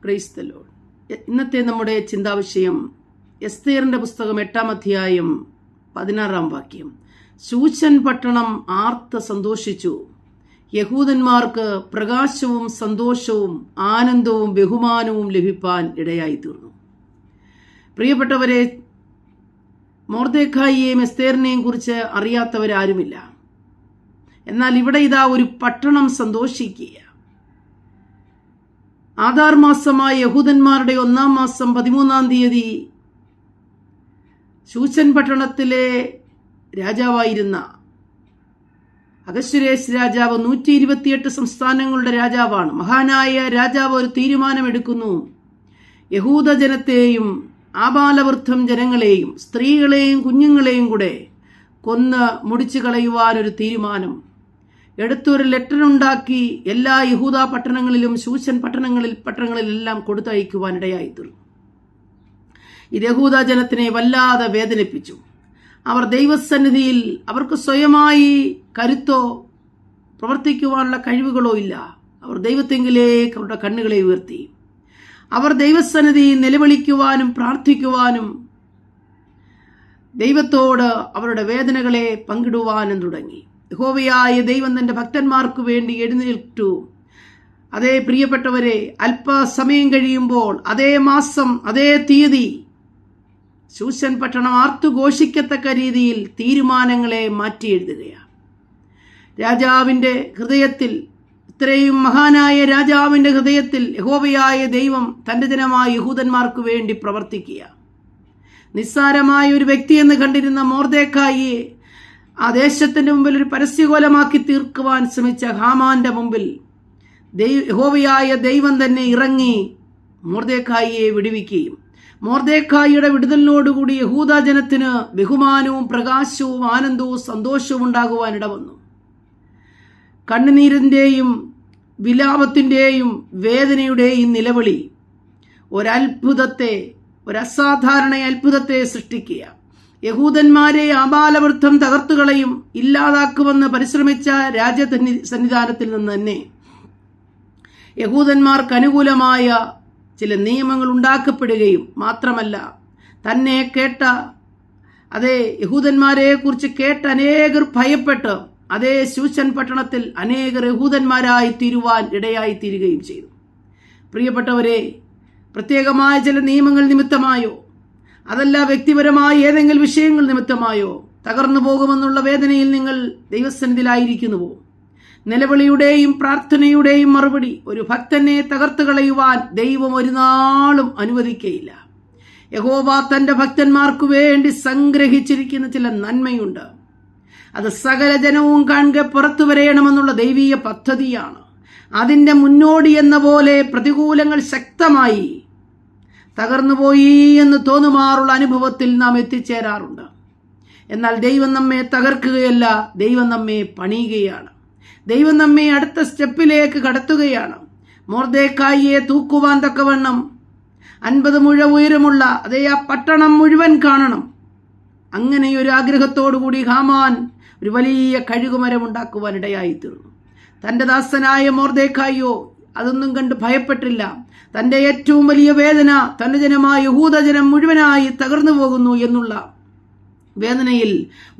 Praise the Lord. ഇന്നത്തെ നമ്മുടെ ചിന്താവിഷയം എസ്തേറിന്റെ പുസ്തകം 8-ാം അധ്യായം 16-ാം വാക്യം. ശൂശൻ പട്ടണം ആർത്ത് സന്തോഷിച്ചു. യഹൂദന്മാർക്ക് പ്രകാശവും സന്തോഷവും ആനന്ദവും ബഹുമാനവും ലഭിപ്പാൻ ഇടയായി തീർന്നു. പ്രിയപ്പെട്ടവരെ, മൊർദെഖായിയെയും എസ്തേറിനെയും കുറിച്ച് അറിയാത്തവരാരുമില്ല. എന്നാൽ ഇവിടെ ഇതാ ഒരു പട്ടണം സന്തോഷിക്കുക. ആദാർ മാസമായ യഹൂദന്മാരുടെ 1-ാം മാസം 13-ാം തീയതി ശൂശൻ പട്ടണത്തിലെ രാജാവായിരുന്ന അഹശ്വേരോശ് രാജാവ് 128 സംസ്ഥാനങ്ങളുടെ രാജാവാണ്. മഹാനായ രാജാവ് ഒരു തീരുമാനമെടുക്കുന്നു. യഹൂദജനത്തെയും ആബാലവൃദ്ധം ജനങ്ങളെയും സ്ത്രീകളെയും കുഞ്ഞുങ്ങളെയും കൂടെ കൊന്ന് മുടിച്ചു കളയുവാൻ ഒരു തീരുമാനം എടുത്തൊരു ലെറ്റർ ഉണ്ടാക്കി എല്ലാ യഹൂദ പട്ടണങ്ങളിലും ശൂശൻ പട്ടണങ്ങളിലെല്ലാം കൊടുത്തയക്കുവാനിടയായി തീർന്നു. ഇത് യഹൂദ ജനത്തിനെ വല്ലാതെ വേദനിപ്പിച്ചു. അവർ ദൈവസന്നിധിയിൽ അവർക്ക് സ്വയമായി കരുത്തോ പ്രവർത്തിക്കുവാനുള്ള കഴിവുകളോ ഇല്ല. അവർ ദൈവത്തെങ്കിലേക്ക് അവരുടെ കണ്ണുകളെ ഉയർത്തി. അവർ ദൈവസന്നിധിയിൽ നിലവിളിക്കുവാനും പ്രാർത്ഥിക്കുവാനും ദൈവത്തോട് അവരുടെ വേദനകളെ പങ്കിടുവാനും തുടങ്ങി. യഹോവയായ ദൈവം തന്റെ ഭക്തന്മാർക്ക് വേണ്ടി എഴുന്നേറ്റു. അതേ പ്രിയപ്പെട്ടവരെ, അല്പസമയം കഴിയുമ്പോൾ അതേ മാസം അതേ തീയതി ശൂശൻ പട്ടണം ആർത്തുഘോഷിക്കത്തക്ക രീതിയിൽ തീരുമാനങ്ങളെ മാറ്റി എഴുതുകയാണ്. രാജാവിൻ്റെ ഹൃദയത്തിൽ, ഇത്രയും മഹാനായ രാജാവിൻ്റെ ഹൃദയത്തിൽ യഹോവയായ ദൈവം തൻ്റെ ജനമായ യഹൂദന്മാർക്ക് വേണ്ടി പ്രവർത്തിക്കുക. നിസ്സാരമായ ഒരു വ്യക്തിയെന്ന് കണ്ടിരുന്ന മൊർദെഖായിയെ ആ ദേശത്തിൻ്റെ മുമ്പിൽ ഒരു പരസ്യകോലമാക്കി തീർക്കുവാൻ ശ്രമിച്ച ഹാമാന്റെ മുമ്പിൽ യഹോവയായ ദൈവം തന്നെ ഇറങ്ങി മൊർദെഖായിയെ വിടുവിക്കുകയും മൊർദെഖായിയുടെ വിടുതലിനോടുകൂടി യഹൂദ ജനത്തിന് ബഹുമാനവും പ്രകാശവും ആനന്ദവും സന്തോഷവും ഉണ്ടാകുവാൻ ഇടവന്നു. കണ്ണുനീരിൻ്റെയും വിലാപത്തിൻ്റെയും വേദനയുടെയും നിലവിളി ഒരു അസാധാരണ അത്ഭുതത്തെ സൃഷ്ടിക്കുക. യഹൂദന്മാരെ ആബാലവൃദ്ധം തകർത്തുകളയും ഇല്ലാതാക്കുമെന്ന് പരിശ്രമിച്ച രാജസന്നിധാനത്തിൽ നിന്ന് തന്നെ യഹൂദന്മാർക്ക് അനുകൂലമായ ചില നിയമങ്ങൾ ഉണ്ടാക്കപ്പെടുകയും മാത്രമല്ല, തന്നെ കേട്ട യഹൂദന്മാരെ കുറിച്ച് കേട്ട അനേകർ ഭയപ്പെട്ട് അതേ ശൂശൻ പട്ടണത്തിൽ അനേകർ യഹൂദന്മാരായി തീരുവാൻ ഇടയായി തീരുകയും ചെയ്തു. പ്രിയപ്പെട്ടവരെ, പ്രത്യേകമായ ചില നിയമങ്ങൾ നിമിത്തമായോ അതല്ല വ്യക്തിപരമായ ഏതെങ്കിലും വിഷയങ്ങൾ നിമിത്തമായോ തകർന്നു പോകുമെന്നുള്ള വേദനയിൽ നിങ്ങൾ ദൈവസന്നിധിയിലായിരിക്കുന്നുവോ? നിലവിളിയുടെയും പ്രാർത്ഥനയുടെയും മറുപടി ഒരു ഭക്തനെ തകർത്തു കളയുവാൻ ദൈവം ഒരു നാളും അനുവദിക്കയില്ല. യഹോവ തന്റെ ഭക്തന്മാർക്കു വേണ്ടി സംഗ്രഹിച്ചിരിക്കുന്ന ചില നന്മയുണ്ട്. അത് സകല ജനവും കാണുക പുറത്തു വരണമെന്നുള്ള ദൈവീയ പദ്ധതിയാണ്. അതിൻ്റെ മുന്നോടി എന്ന പോലെ പ്രതികൂലങ്ങൾ ശക്തമായി തകർന്നുപോയി എന്ന് തോന്നുമാറുള്ള അനുഭവത്തിൽ നാം എത്തിച്ചേരാറുണ്ട്. എന്നാൽ ദൈവം നമ്മെ തകർക്കുകയല്ല, ദൈവം നമ്മെ പണിയുകയാണ്. ദൈവം നമ്മെ അടുത്ത സ്റ്റെപ്പിലേക്ക് കടത്തുകയാണ്. മൊർദെഖായിയെ തൂക്കുവാൻ തക്കവണ്ണം 50 മുഴ ഉയരമുള്ള ആ പട്ടണം മുഴുവൻ കാണണം. അങ്ങനെയൊരു ആഗ്രഹത്തോടുകൂടി ഹാമാൻ ഒരു വലിയ കഴുകുമരം ഉണ്ടാക്കുവാൻ ഇടയായി തീർന്നു. തൻ്റെ ദാസനായ മൊർദെഖായിയോ അതൊന്നും കണ്ട് ഭയപ്പെട്ടില്ല. തൻ്റെ ഏറ്റവും വലിയ വേദന തൻ്റെ ജനമായ യഹൂദജനം മുഴുവനായി തകർന്നു പോകുന്നു എന്നുള്ള വേദനയിൽ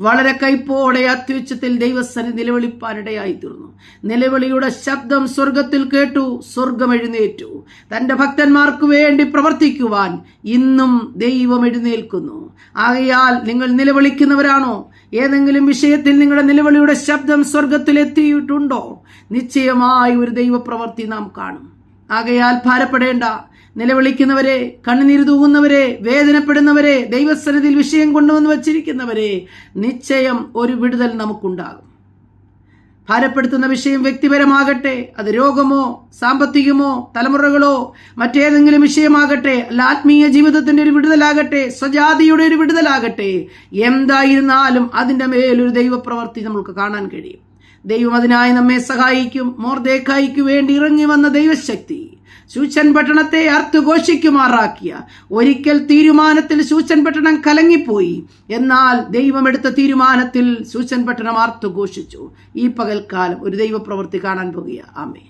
വളരെ കൈപ്പോടെ അത്യുച്ചത്തിൽ ദൈവസന്നിധി നിലവിളിപ്പാനിടയായി തീർന്നു. നിലവിളിയുടെ ശബ്ദം സ്വർഗത്തിൽ കേട്ടു. സ്വർഗം എഴുന്നേറ്റു. തൻ്റെ ഭക്തന്മാർക്ക് വേണ്ടി പ്രവർത്തിക്കുവാൻ ഇന്നും ദൈവം എഴുന്നേൽക്കുന്നു. ആകയാൽ നിങ്ങൾ നിലവിളിക്കുന്നവരാണോ? ഏതെങ്കിലും വിഷയത്തിൽ നിങ്ങളുടെ നിലവിളിയുടെ ശബ്ദം സ്വർഗത്തിൽ എത്തിയിട്ടുണ്ടോ? നിശ്ചയമായി ഒരു ദൈവപ്രവൃത്തി നാം കാണും. ആകയാൽ ഭാരപ്പെടേണ്ട. നിലവിളിക്കുന്നവരെ, കണ്ണുനീര് തൂകുന്നവരെ, വേദനപ്പെടുന്നവരെ, ദൈവസന്നിധിയിൽ വിഷയം കൊണ്ടുവന്ന് വച്ചിരിക്കുന്നവരെ, നിശ്ചയം ഒരു വിടുതൽ നമുക്കുണ്ടാകും. ഭാരപ്പെടുത്തുന്ന വിഷയം വ്യക്തിപരമാകട്ടെ, അത് രോഗമോ സാമ്പത്തികമോ തലമുറകളോ മറ്റേതെങ്കിലും വിഷയമാകട്ടെ, അല്ല ആത്മീയ ജീവിതത്തിന്റെ ഒരു വിടുതലാകട്ടെ, സ്വജാതിയുടെ ഒരു വിടുതലാകട്ടെ, എന്തായിരുന്നാലും അതിൻ്റെ മേലൊരു ദൈവപ്രവൃത്തി നമുക്ക് കാണാൻ കഴിയും. ദൈവം അതിനായി നമ്മെ സഹായിക്കും. മൊർദെഖായിക്ക് വേണ്ടി ഇറങ്ങി വന്ന ദൈവശക്തി ശൂശൻ പട്ടണത്തെ ആർത്തുഘോഷിക്കുമാറാക്കിയ ഒരിക്കൽ തീരുമാനത്തിൽ ശൂശൻ പട്ടണം കലങ്ങിപ്പോയി. എന്നാൽ ദൈവമെടുത്ത തീരുമാനത്തിൽ ശൂശൻ പട്ടണം ആർത്തുഘോഷിച്ചു. ഈ പകൽക്കാലം ഒരു ദൈവപ്രവൃത്തി കാണാൻ പോകുക. ആമേൻ.